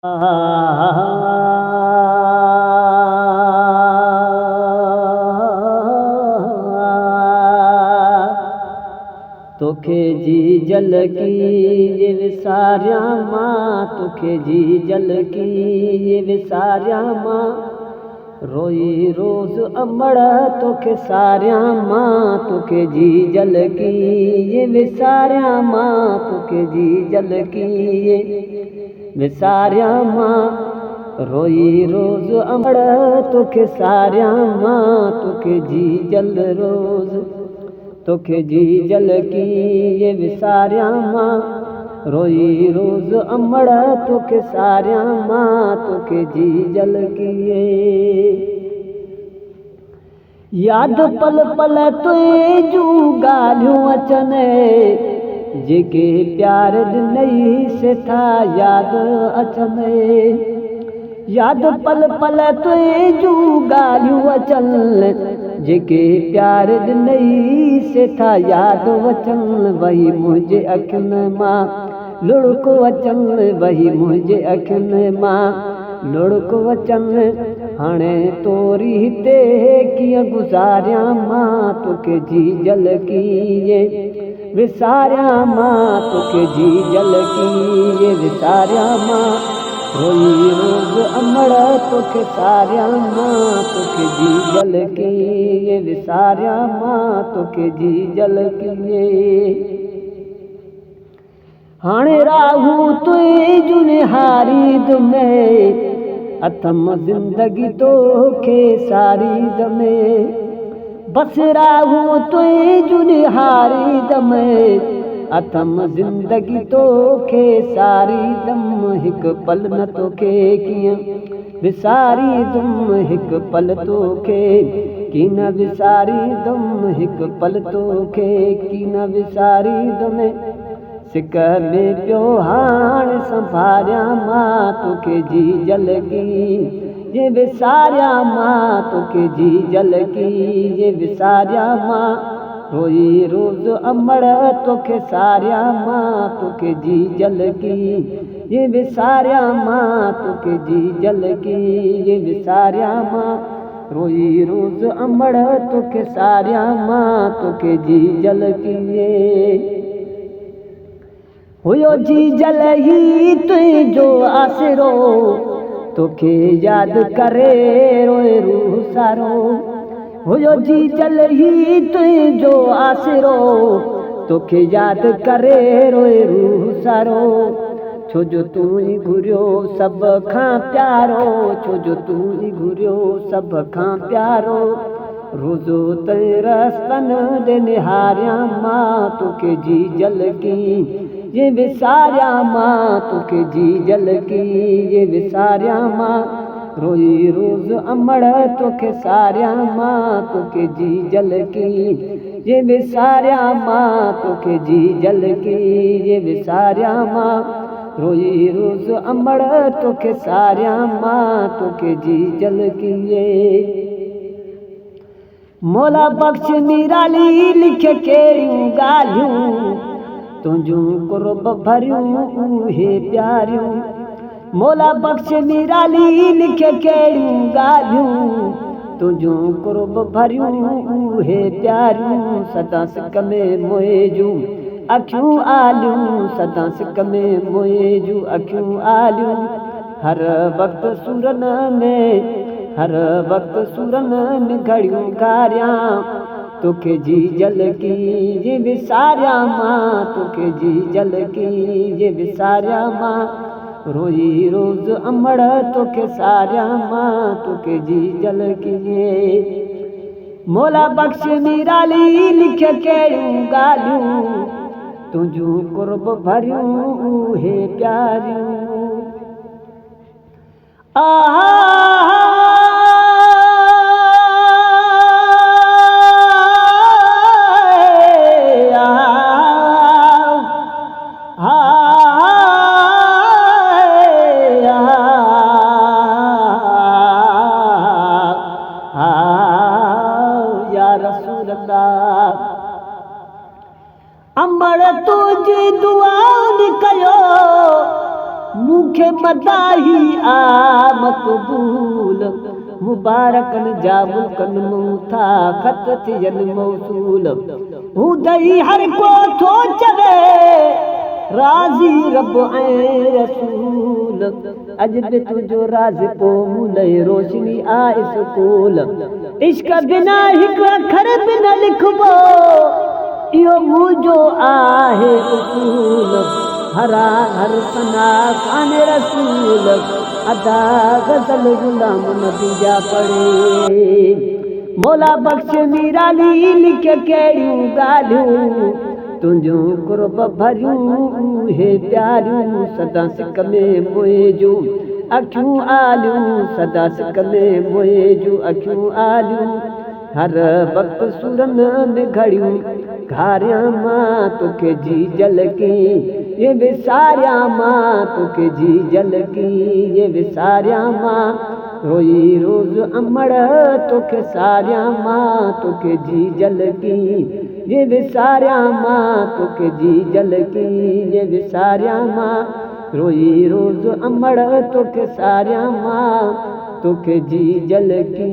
तोखे जी झलकी ये विसारिया मां, तोखे जी झलकी ये विसारिया मां, रोई रोज़ अमड़ तोखे सारिया मां, तोखे जी झलकी ये विसारिया मां, तोखे जी झलकी ये विसारिया मां, रोई रोज़ अमड़ तोखे सारिया मां, तोखे जी जल रोज़ तोखे जी झलकी ये विसारिया मां, रोई रोज़ अमड़ तोखे सारिया मां, तोखे जी झलकी याद पल पल तुझे जूं ॻाल्हियूं अचनि, जेके प्यार ॾिनई से था याद अचनि। याद पल पल तुझे जूं ॻाल्हियूं अचनि, जेके प्यार ॾिनई से था याद अचनि। वही मुंहिंजे अखियुनि मां लुड़को अचनि, वही मुंहिंजे अखियुनि मां लुड़को अचनि। हाणे तोरी हिते कीअं गुज़ारिया मां, तोखे जी झलकी ये विसारिया मां, तोखे जी झलकी ये विसारिया मां, रोई रोज़ अमड़ तोखे सारिया मां, तोखे जी झलकी ये विसारिया मां, तोखे जी झलकी हाणे राहू तुझे जुने हारी दुमे, अथम ज़िंदगी तोखे सारी दमे। बस राहू तुझे जुने हारी दमे, अथम ज़िंदगी तोखे सारी दम। हिकु पल न तोखे कीअं विसारी दुम, हिकु पल तोखे कीअं न विसारी दुम, हिकु पल तोखे कीअं न विसारी दुम। सिक में पियो हाणे संभारिया मां, तोखे जी झलकी ये विसारिया मां, तोखे जी झलकी ये विसारिया मां, रोई रोज़ अमड़ तोखे सारिया मां, तोखे जी झलकी ये विसारिया मां, तोखे जी झलकी ये विसारिया मां, रोई रोज़ अमड़ तोखे सारिया मां, तोखे जी झलकी हुयो जी जल ही तुझो आसरो, तोखे याद करे रोए रूह सारो। हुयो जी जल ही तुझो आसरो, तोखे याद करे रोए रूह सारो। छो जो तू ही घुरियो सभ खां प्यारो, छो जो तू ही घुरियो सभ खां प्यारो। रोज़ो ते रस्तनि ॾे निहारिया मां, तोखे जी झलकी ये विसारिया मां, तोखे जी झलकी ये विसारिया मां, रोई रोज़ अमड़ तोखे सारिया मां, तोखे जी झलकी ये विसारिया मां, तोखे जी झलकी ये विसारिया मां, रोई रोज़ अमड़ तोखे सारिया मां, तोखे जी झलकी मौला बख़्श निराली लिख कहिड़ियूं ॻाल्हियूं, तुंहिंजूं कुर्ब भरियूं उहे प्यारियूं। मौला बख़्श निराली लिख कहिड़ियूं ॻाल्हियूं, तुंहिंजूं कुर्ब भरियूं उहे प्यारियूं। सदा सिक में मोए जूं अखियूं आलियूं, सदा सिक में मोए जूं अखियूं आलियूं। हर वक़्तु सुरनि में, हर वक़्तु सुरनि में घड़ियूं घारियां, तोखे जी झलकी ये विसारिया मां, तोखे जी झलकी ये विसारिया मां, रोई रोज़ अमड़ तोखे सारिया मां, तोखे जी झलकी मौला बख़्श निराली लिख कहिड़ियूं ॻाल्हियूं, तुंहिंजूं कुर्ब भरियूं उहे प्यारियूं। या रसूल अल्लाह अमड़ तुझी दुआ कयो, मूंखे मदाही आ मक़बूल मुबारकन जा मुल्कन मूं था ख़त थियनि मौसूल हू दई हर को थो चवे राज़ी रब ऐं रसूल अॼु बि तुंहिंजो राज़ पोइ मूं लही रोशनी आ स्कूल इश्क बिना हिकु अखर बि न लिखबो इहो मुंहिंजो आहे उसूल हरा हर सना कान रसूल अदा गज़ल गुलाम नबी जा पढ़े मौला बख़्श निराली लिख कहिड़ियूं ॻाल्हियूं तुंहिंजूं कुर्ब भरियूं हे प्यारियूं सदा सिक में मोए जूं अखियूं आलियूं सदा सिक में मोए जूं अखियूं आलियूं हर वक़्तु सुरनि में घड़ियूं घारियां मां तोखे जी झलकी ये विसारियां मां तोखे जी झलकी ये विसारियां मां रोई रोज़ अमड़ तोखे सारियां मां तोखे जी झलकी ये विसारियां मां तोखे जी झलकी ये विसारियां मां रोई रोज़ अमड़ तोखे सारियां मां तोखे जी झलकी